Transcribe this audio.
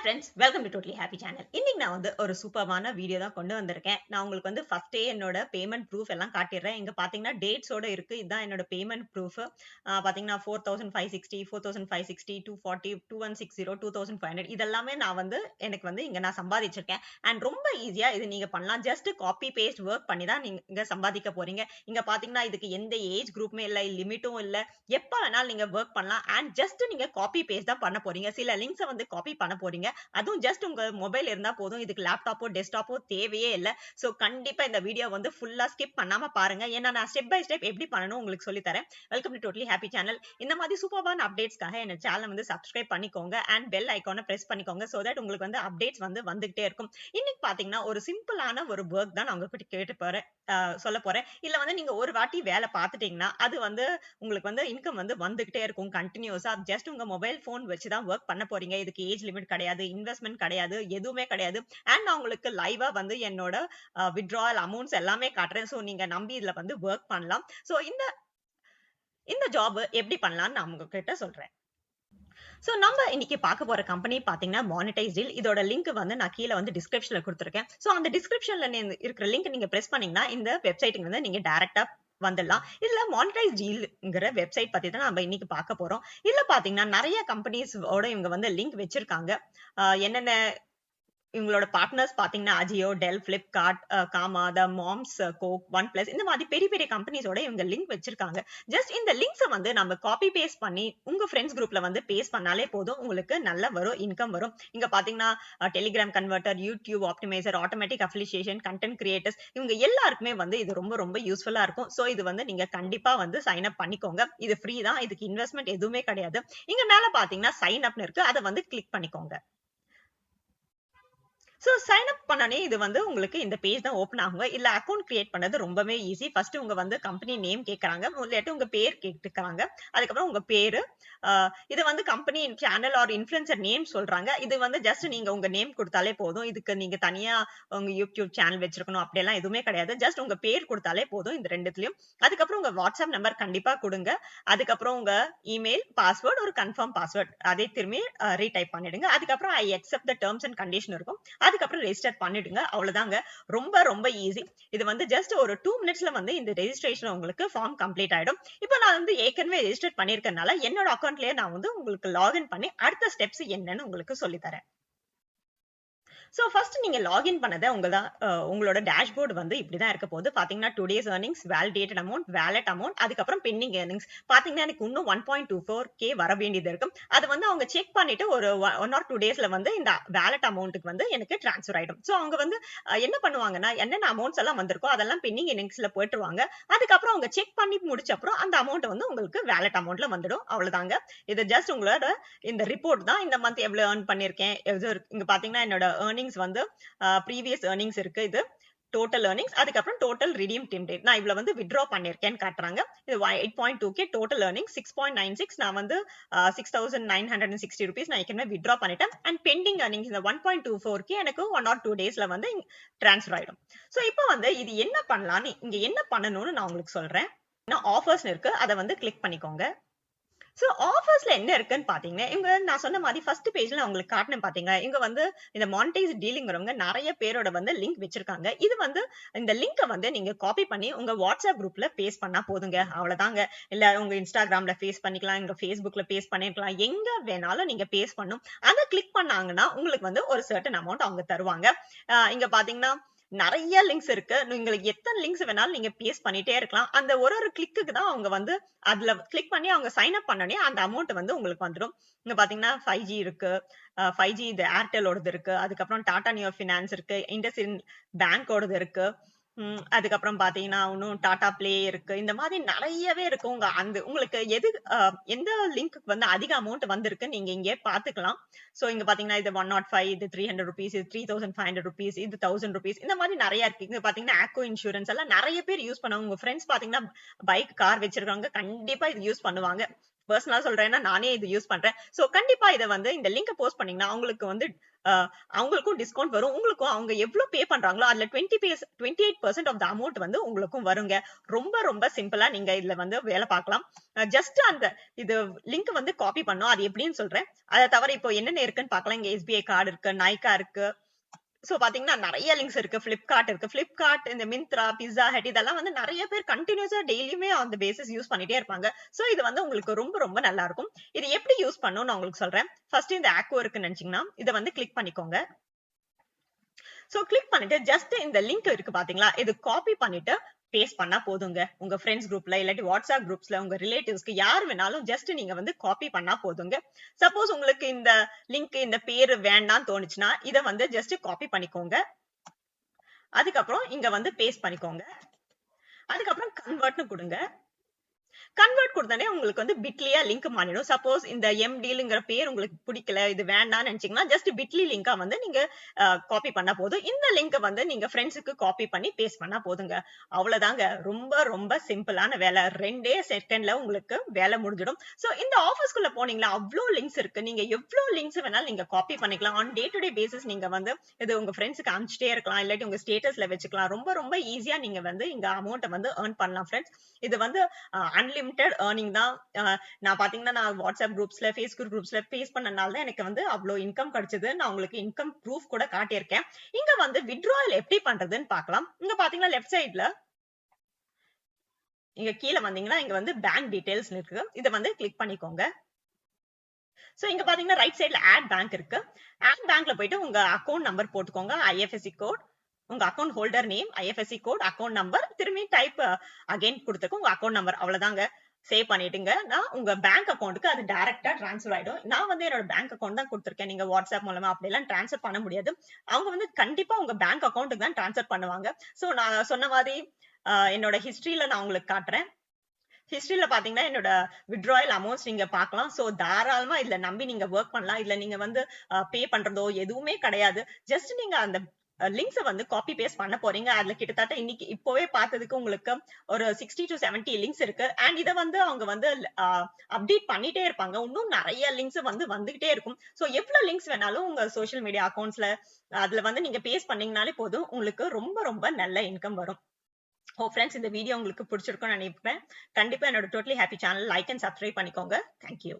Friends, welcome to totally happy channel. இன்னைக்கு நான் வந்து ஒரு சூப்பர்வான வீடியோ தான் கொண்டு வந்திருக்கேன். நான் உங்களுக்கு வந்து ஃபர்ஸ்டே என்னோட பேமெண்ட் ப்ரூஃப் எல்லாம் காட்டிடுறேன். இங்க பாத்தீங்கன்னா டேட்ஸோட இருக்கு. இதுதான் என்னோட பேமெண்ட் ப்ரூஃப். பாத்தீங்கன்னா 4560, 4560, 240, 2160, 2500 இதெல்லாமே நான் வந்து எனக்கு வந்து இங்க நான் சம்பாதிச்சிருக்கேன். அண்ட் ரொம்ப ஈஸியா இது நீங்க பண்ணலாம். ஜஸ்ட் காப்பி பேஸ்ட் ஒர்க் பண்ணி தான் நீங்க சம்பாதிக்க போறீங்க. இங்க பாத்தீங்கன்னா இதுக்கு எந்த ஏஜ் குரூப்புமே இல்ல, லிமிட்டும் இல்ல. எப்ப வேணாலும் நீங்க ஒர்க் பண்ணலாம். அண்ட் ஜஸ்ட் நீங்க காப்பி பேஸ்ட் தான் பண்ண போறீங்க. சில லிங்க்ஸை வந்து காப்பி பண்ண போறீங்க. அதுவும் ஜஸ்ட் உங்க மொபைல் இருந்தா போதும். இதுக்கு லேப்டாப்போ டெஸ்க்டாப்போ தேவையே இல்ல. சோ கண்டிப்பா இந்த வீடியோ வந்து ஃபுல்லா ஸ்கிப் பண்ணாம பாருங்க. ஏன்னா நான் ஸ்டெப் பை ஸ்டெப் எப்படி பண்ணணும் உங்களுக்கு சொல்லி தரேன். Welcome to totally happy channel. இந்த மாதிரி சூப்பர்வான அப்டேட்ஸ்க்காக என்ன சேனலை வந்து சப்ஸ்கிரைப் பண்ணிக்கோங்க அண்ட் பெல் ஐகானை பிரஸ் பண்ணிக்கோங்க. சோ தட் உங்களுக்கு வந்து அப்டேட்ஸ் வந்து வந்துகிட்டே இருக்கும். இன்னைக்கு பாத்தீங்கன்னா ஒரு சிம்பிளான ஒரு ஒர்க் தான் நான் உங்ககிட்ட கேட்டு போறேன், சொல்ல போறேன். இல்ல வந்து நீங்க ஒரு வாட்டி வேலை பார்த்துட்டீங்கன்னா அது வந்து உங்களுக்கு வந்து இன்கம் வந்து வந்துகிட்டே இருக்கும் கண்டினியூஸா. ஜஸ்ட் உங்க மொபைல் போன் வச்சுதான் ஒர்க் பண்ண போறீங்க. இதுக்கு ஏஜ் லிமிட் கிடையாது, இன்வெஸ்ட்மெண்ட் கிடையாது, எதுவுமே கிடையாது. அண்ட் நான் உங்களுக்கு லைவா வந்து என்னோட வித்ட்ராவல் அமௌண்ட்ஸ் எல்லாமே காட்டுறேன். சோ நீங்க நம்பி இதுல வந்து ஒர்க் பண்ணலாம். சோ இந்த ஜாப் எப்படி பண்ணலாம்னு நான் உங்ககிட்ட சொல்றேன். சோ நம்ம இன்னைக்கு பார்க்க போற கம்பெனி பாத்தீங்கன்னா மானிடைஸ் டீல். இதோட லிங்க் வந்து நான் கீழ வந்து டிஸ்கிரிப்ஷன்ல கொடுத்திருக்கேன். சோ அந்த டிஸ்கிரிப்ஷன்ல இருக்கிற லிங்க் நீங்க பிரஸ் பண்ணீங்கன்னா இந்த வெப்சைட்டுக்கு வந்து நீங்க டைரக்டா வந்துடலாம். இதுல மானிடைஸ் டீல்ங்கிற வெப்சைட் பத்தி தான் நம்ம இன்னைக்கு பார்க்க போறோம். இதுல பாத்தீங்கன்னா நிறைய கம்பெனிஸ் ஓட இவங்க வந்து லிங்க் வச்சிருக்காங்க. என்னென்ன இவங்களோட பார்ட்னர்ஸ் பாத்தீங்கன்னா அஜியோ, டெல், பிளிப்கார்ட், காமா, த மாம்ஸ், கோக், ஒன் பிளஸ் இந்த மாதிரி பெரிய பெரிய கம்பெனிஸோட இவங்க லிங்க் வச்சிருக்காங்க. ஜஸ்ட் இந்த லிங்க்ஸை வந்து நம்ம காப்பி பேஸ்ட் பண்ணி உங்க ஃப்ரெண்ட்ஸ் குரூப்ல வந்து பேஸ்ட் பண்ணாலே போதும், உங்களுக்கு நல்ல வரும் இன்கம் வரும். இங்க பாத்தீங்கன்னா Telegram converter, YouTube optimiser, automatic affiliation, content creators இவங்க எல்லாருக்குமே வந்து இது ரொம்ப ரொம்ப யூஸ்ஃபுல்லா இருக்கும். சோ இது வந்து நீங்க கண்டிப்பா வந்து சைன் அப் பண்ணிக்கோங்க. இது ஃப்ரீ தான், இதுக்கு இன்வெஸ்ட்மெண்ட் எதுவுமே கிடையாது. இங்க மேல பாத்தீங்கன்னா சைன் அப்னு இருக்கு, அதை வந்து கிளிக் பண்ணிக்கோங்க. சோ சைன் அப் பண்ணனே இது வந்து உங்களுக்கு இந்த பேஜ் தான் ஓபன் ஆகுங்க. இல்ல அக்கவுண்ட் கிரியேட் பண்ணது ரொம்பவே ஈஸி. ஃபர்ஸ்ட் உங்க வந்து கம்பெனி நேம் கேக்குறாங்க, இல்லாட்டி உங்க பேர் கேட்டுக்கறாங்க. அதுக்கப்புறம் உங்க பேரு, இது வந்து company channel or influencer name சொல்றாங்க. இது வந்து ஜஸ்ட் நீங்க உங்க நேம் கொடுத்தாலே போதும். இதுக்கு நீங்க தனியா உங்க யூடியூப் சேனல் வச்சிருக்கணும் அப்படியெல்லாம் எதுவுமே கிடையாது. ஜஸ்ட் உங்க பேர் கொடுத்தாலே போதும் இந்த ரெண்டுத்துலயும். அதுக்கப்புறம் உங்க வாட்ஸ்அப் நம்பர் கண்டிப்பா கொடுங்க. அதுக்கப்புறம் உங்க இமெயில், பாஸ்வேர்ட், ஒரு கன்ஃபார்ம் பாஸ்வேர்ட் அதை திரும்பி ரீடைப் பண்ணிடுங்க. அதுக்கப்புறம் I accept the terms and condition இருக்கும். அதுக்கப்புறம் ரெஜிஸ்டர் பண்ணிடுங்க. அவ்வளவுதாங்க. ரொம்ப ரொம்ப ஈஸி. இது வந்து ஜஸ்ட் ஒரு 2 மினிட்ஸ்ல வந்து இந்த ரெஜிஸ்ட்ரேஷன் உங்களுக்கு ஃபார்ம் கம்ப்ளீட் ஆயிடும். இப்போ நான் வந்து ஏற்கனவே ரெஜிஸ்டர் பண்ணிருக்கனால என்னோட அக்கவுண்ட்லயே நான் வந்து உங்களுக்கு லாகின் பண்ணி அடுத்த ஸ்டெப்ஸ் என்னன்னு உங்களுக்கு சொல்லி தரேன். சோ ஃபர்ஸ்ட் நீங்க லாகின் பண்ணத உங்களோட டேஷ்போர்டு வந்து இப்படிதான் இருக்க போகுது. பாத்தீங்கன்னா today's earnings, validated amount, wallet amount, அதுக்கப்புறம் பெண்டிங் earnings. பாத்தீங்கன்னா எனக்கு இன்னும் 1.24k வர வேண்டியது இருக்கும். அது வந்து அவங்க செக் பண்ணிட்டு ஒரு 1 or 2 டேஸ்ல வந்து இந்த வாலெட் அமௌண்ட்டுக்கு வந்து எனக்கு டிரான்ஸ்ஃபர் ஆயிடும். சோ அவங்க வந்து என்ன பண்ணுவாங்கன்னா என்னென்ன அமௌண்ட்ஸ் எல்லாம் வந்திருக்கோ அதெல்லாம் பெண்டிங் earningsல போட்டுருவாங்க. அதுக்கப்புறம் அவங்க செக் பண்ணி முடிச்ச அப்புறம் அந்த அமௌண்ட் வந்து உங்களுக்கு வாலெட் அமௌண்ட்ல வந்துடும். அவ்வளவுதாங்க. இது ஜஸ்ட் உங்களோட இந்த ரிப்போர்ட் தான். இந்த மந்த் எவ்வளவு earn பண்ணிருக்கேன். இங்க பாத்தீங்கன்னா என்னோட earnings வந்து ப்ரீவியஸ் earnings இருக்கு. இது டோட்டல் earnings, அதுக்கப்புறம் டோட்டல் redeem date. நான் இவ்வளவு வந்து withdraw பண்ணிருக்கேன்னு காட்டுறாங்க. இது 8.2k டோட்டல் earnings, 6.96 நான் வந்து 6,960 rupees நான் ஏற்கனவே withdraw பண்ணிட்டேன். அண்ட் பெண்டிங் earnings இந்த 1.24k எனக்கு 1 or 2 டேஸ்ல வந்து டிரான்ஸ்ஃபர் ஆயிடும். சோ இப்போ வந்து இது என்ன பண்ணலாம்னு இங்க என்ன பண்ணணும்னு நான் உங்களுக்கு சொல்றேன். ஆஃபர்ஸ் இருக்கு, அதை வந்து கிளிக் பண்ணிக்கோங்க. சோ ஆஃபர்ஸ்ல என்ன இருக்குன்னு பாத்தீங்கன்னா, இவங்க நான் சொன்ன மாதிரி ஃபர்ஸ்ட் பேஜ்ல உங்களுக்கு காட்டினேன் பாத்தீங்க. இங்க வந்து இந்த மானிடைஸ் டீலிங்கிறவங்க நிறைய பேரோட வந்து லிங்க் வச்சிருக்காங்க. இது வந்து இந்த லிங்கை வந்து நீங்க காப்பி பண்ணி உங்க வாட்ஸ்அப் குரூப்ல பேஸ்ட் பண்ணா போதுங்க. அவ்வளவுதாங்க. இல்ல உங்க இன்ஸ்டாகிராம்ல பேஸ்ட் பண்ணிக்கலாம், உங்க ஃபேஸ்புக்ல பேஸ்ட் பண்ணிருக்கலாம், எங்க வேணாலும் நீங்க பேஸ்ட் பண்ணும். அதை கிளிக் பண்ணாங்கன்னா உங்களுக்கு வந்து ஒரு சர்டன் அமௌண்ட் அவங்க தருவாங்க. இங்க பாத்தீங்கன்னா நிறைய லிங்க்ஸ் இருக்கு. உங்களுக்கு எத்தனை லிங்க்ஸ் வேணாலும் நீங்க பேஸ்ட் பண்ணிட்டே இருக்கலாம். அந்த ஒரு கிளிக்கு தான் அவங்க வந்து அதுல கிளிக் பண்ணி அவங்க சைன் அப் பண்ணனே அந்த அமௌண்ட் வந்து உங்களுக்கு வந்துடும். இங்க பாத்தீங்கன்னா 5G இருக்கு, 5G இது ஏர்டெலோடது இருக்கு, அதுக்கப்புறம் டாடா நியோ ஃபினான்ஸ் இருக்கு, இண்டஸ்இண்ட் பேங்கோடது இருக்கு, அதுக்கப்புறம் பாத்தீங்கன்னா இன்னும் டாடா பிளே இருக்கு. இந்த மாதிரி நிறையவே இருக்கு. உங்களுக்கு எந்த லிங்க் வந்து அதிக அமௌண்ட் வந்திருக்கு நீங்க இங்கே பாத்துக்கலாம். சோ இங்க பாத்தீங்கன்னா இது 105, இது 300 rupees, இது 3,500 rupees, இது 1,000 rupees, இந்த மாதிரி நிறைய இருக்கு. இங்க பாத்தீங்கன்னா ஆக்கோ இன்சூரன்ஸ் எல்லாம் நிறைய பேர் யூஸ் பண்ணுவாங்க. உங்க ஃப்ரெண்ட்ஸ் பாத்தீங்கன்னா பைக், கார் வச்சிருக்காங்க, கண்டிப்பா இது யூஸ் பண்ணுவாங்க. பர்சனலா சொல்றேன்னா நானே இது யூஸ் பண்றேன். சோ கண்டிப்பா இத வந்து இந்த லிங்க் போஸ்ட் பண்ணீங்கன்னா அவங்களுக்கு வந்து அவங்களுக்கும் டிஸ்கவுண்ட் வரும். உங்களுக்கும் அவங்க எவ்வளவு பே பண்றாங்களோ அதுல 28% ஆஃப் த அமௌண்ட் வந்து உங்களுக்கும் வருங்க. ரொம்ப ரொம்ப சிம்பிளா நீங்க இதுல வந்து வேலை பார்க்கலாம். ஜஸ்ட் அந்த இது லிங்க் வந்து காப்பி பண்ணோம். அது எப்படின்னு சொல்றேன். அதை தவிர இப்போ என்னென்ன இருக்குன்னு பார்க்கலாம். இங்க SBI கார்டு இருக்கு, நைகா இருக்கு. சோ பாத்தீங்கன்னா நிறைய லிங்க்ஸ் இருக்கு. பிளிப்கார்ட் இருக்கு. பிளிப்கார்ட், இந்த மிந்த்ரா, பிஸா ஹட் இதெல்லாம் வந்து நிறைய பேர் கண்டினியூஸா டெய்லியுமே அந்த பேசிஸ் யூஸ் பண்ணிட்டே இருப்பாங்க. சோ இது வந்து உங்களுக்கு ரொம்ப ரொம்ப நல்லா இருக்கும். இது எப்படி யூஸ் பண்ணணும் நான் உங்களுக்கு சொல்றேன். ஃபர்ஸ்ட் இந்த ஆக்கோ இருக்குன்னு நினைச்சீங்கன்னா இதை வந்து கிளிக் பண்ணிக்கோங்க. சோ கிளிக் பண்ணிட்டு ஜஸ்ட் இந்த லிங்க் இருக்கு பாத்தீங்களா, இது காப்பி பண்ணிட்டு பேஸ்ட் பண்ணா போதுங்க. உங்க ஃப்ரெண்ட்ஸ் குரூப்ல இல்லாட்டி வாட்ஸ்அப் குரூப்ஸ்ல உங்க ரிலேட்டிவ்ஸ்க்கு யார் வேணாலும் ஜஸ்ட் நீங்க வந்து காப்பி பண்ணா போதுங்க. சப்போஸ் உங்களுக்கு இந்த லிங்க் இந்த பேரு வேண்டாம் தோணுச்சுன்னா இத வந்து ஜஸ்ட் காப்பி பண்ணிக்கோங்க. அதுக்கப்புறம் இங்க வந்து பேஸ்ட் பண்ணிக்கோங்க. அதுக்கப்புறம் கன்வெர்ட்னு கொடுங்க. கன்வெர்ட் கொடுத்தனே உங்களுக்கு வந்து பிட்லியா லிங்க் மாறிடும். சப்போஸ் இந்த எம்டிங்கிற பேர் உங்களுக்கு பிடிக்கல, இது வேண்டாம்னு நினைச்சீங்கன்னா ஜஸ்ட் பிட்லி லிங்கா வந்து நீங்க காப்பி பண்ணா போதும். இந்த லிங்க் வந்து நீங்க ஃப்ரெண்ட்ஸுக்கு காப்பி பண்ணி பேஸ்ட் பண்ணா போதுங்க. அவ்வளவுதாங்க. ரொம்ப ரொம்ப சிம்பிளான வேலை. 2 செகண்ட்ல உங்களுக்கு வேலை முடிஞ்சிடும். சோ இந்த ஆஃபர்ஸ்குள்ள போனீங்களா அவ்வளோ லிங்க்ஸ் இருக்கு. நீங்க எவ்வளவு லிங்க்ஸ் வேணாலும் நீங்க காப்பி பண்ணிக்கலாம். On day to day basis நீங்க வந்து இது உங்க ஃப்ரெண்ட்ஸ்க்கு அனுப்பிச்சிட்டே இருக்கலாம், இல்லாட்டி உங்க ஸ்டேட்டஸ்ல வச்சுக்கலாம். ரொம்ப ரொம்ப ஈஸியா நீங்க வந்து இங்க அமௌண்ட்டை வந்து ஏர்ன் பண்ணலாம் ஃப்ரெண்ட்ஸ். இது வந்து அன்லிமிட்டெட் ஏர்னிங் தான். நான் பாத்தீங்கன்னா நான் வாட்ஸ்அப் குரூப்ஸ்ல, ஃபேஸ்புக் குரூப்ஸ்ல பேஸ் பண்ணனால தான் எனக்கு வந்து அவ்வளவு இன்கம் கிடைச்சது. நான் உங்களுக்கு இன்கம் ப்ரூஃப் கூட காட்டியிருக்கேன். இங்க வந்து வித்ட்ராயல் எப்படி பண்றதுன்னு பார்க்கலாம். இங்க பாத்தீங்கன்னா லெஃப்ட் சைட்ல இங்க கீழே வந்தீங்கன்னா இங்க வந்து பேங்க் டீடைல்ஸ் இருக்கு. இதை வந்து கிளிக் பண்ணிக்கோங்க. சோ இங்க பாத்தீங்கன்னா ரைட் சைட்ல ஆட் பேங்க் இருக்கு. ஆட் பேங்க்ல போயிட்டு உங்க அக்கௌண்ட் நம்பர் போட்டுக்கோங்க. IFSC கோட், உங்க account holder name, IFSC code, account number, திரும்பி டைப் அகைன் கொடுத்துருக்கோம் உங்க அக்கௌண்ட் நம்பர். அவ்வளவுதாங்க. சேவ் பண்ணிட்டுங்க. நான் உங்க பேங்க் அக்கௌண்ட்டுக்கு அது டைரக்டா டிரான்ஸ்ஃபர் ஆயிடும். நான் வந்து என்னோட பேங்க் அக்கௌண்ட் தான் கொடுத்துருக்கேன். நீங்க வாட்ஸ்அப் மூலமா அப்படி எல்லாம் டிரான்ஸ்ஃபர் பண்ண முடியாது. அவங்க வந்து கண்டிப்பா உங்க பேங்க் அக்கௌண்ட்டுக்கு தான் டிரான்ஸ்ஃபர் பண்ணுவாங்க. சோ நான் சொன்ன மாதிரி என்னோட ஹிஸ்டரியில நான் உங்களுக்கு காட்டுறேன். ஹிஸ்டரியில பாத்தீங்கன்னா என்னோட வித்ட்ராயல் அமௌண்ட்ஸ் நீங்க பார்க்கலாம். சோ தாராளமா இதுல நம்பி நீங்க ஒர்க் பண்ணலாம். இதுல நீங்க வந்து பே பண்றதோ எதுவுமே கிடையாது. ஜஸ்ட் நீங்க அந்த லிங்க்ஸை வந்து காப்பி பேஸ்ட் பண்ண போறீங்க. அதுல கிட்டத்தட்ட இன்னைக்கு இப்போவே பார்த்ததுக்கு உங்களுக்கு ஒரு 60 to 70 லிங்க்ஸ் இருக்கு. அண்ட் இதை வந்து அவங்க வந்து அப்டேட் பண்ணிட்டே இருப்பாங்க. இன்னும் நிறைய லிங்க்ஸ் வந்து வந்துகிட்டே இருக்கும். சோ எவ்வளவு லிங்க்ஸ் வேணாலும் உங்க சோஷியல் மீடியா அக்கௌண்ட்ஸ்ல அதுல வந்து நீங்க பேஸ்ட் பண்ணீங்கனாலே போதும், உங்களுக்கு ரொம்ப ரொம்ப நல்ல இன்கம் வரும். ஃப்ரெண்ட்ஸ், இந்த வீடியோ உங்களுக்கு பிடிச்சிருக்கும்னு நினைப்பேன். கண்டிப்பா என்னோட totally happy channel like and subscribe பண்ணிக்கோங்க. தேங்க்யூ.